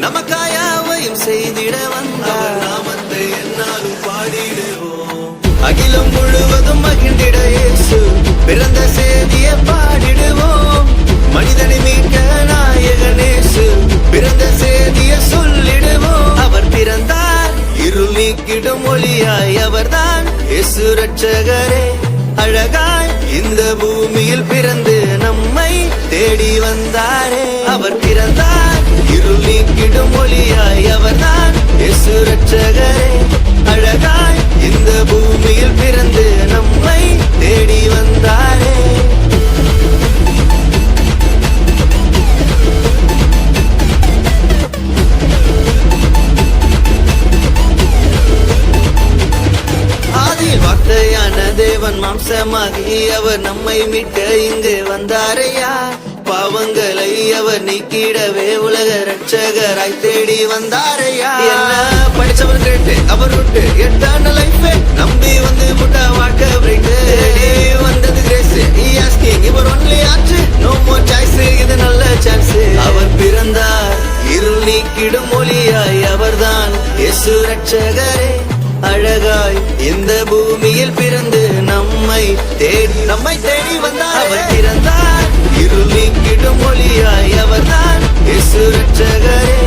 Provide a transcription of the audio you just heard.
நமக்காயாவையும் செய்திட வந்தார். நாமத்தை என்னாலும் பாடிடுவோம். அகிலம் முழுவதும் மகிழ்ந்திட இயேசு பிறந்த செய்தியை பாடிடுவோம். மனிதனை மீட்க நாயகனேசு பிறந்த செய்தியை சொல்லிடுவோம். அவர் பிறந்தார் இருள் நீக்கிடும் ஒளியாய், அவர்தான் இயேசு ரட்சகரே. அழகாய் இந்த பூமியில் பிறந்து நம்மை தேடி வந்தாரே. அவர் பிறந்தார் இருள் நீக்கிடும் ஒளியாய், அவர்தான் இயேசு ரட்சகரே. அழகாய் இந்த பூமியில் பிறந்து நம்மை தேடி வந்தாரே. ஆதியில் வார்த்தையான தேவன் மாம்சமாகி அவர் நம்மை மீட்க இங்கு வந்தாரையா. பாவங்களை அவர் நீக்கிடவே உலக ரட்சகராய் தேடி வந்தாரையா. என்ன படிச்சவர் கேட்டு அவர் விட்டு எட்டான லைஃப் நம்பி வந்து முட்டா வாழ்க்கை பிரைட்டு வந்தது கிரேஸ். இவர் ஒன்லி ஆச்சு, நோ மோர் சாய்ஸ், இது நல்ல சான்ஸ். அவர் பிறந்தார் இருள் நீக்கிடும் ஒளியாய், அவர்தான் இயேசு ரட்சகரே. அழகாய் இந்த பூமியில் பிறந்து நம்மை தேடி வந்தார். அவர் பிறந்தார் இருள் நீக்கிடும் ஒளியாய், அவர்தான் இயேசு ரட்சகரே.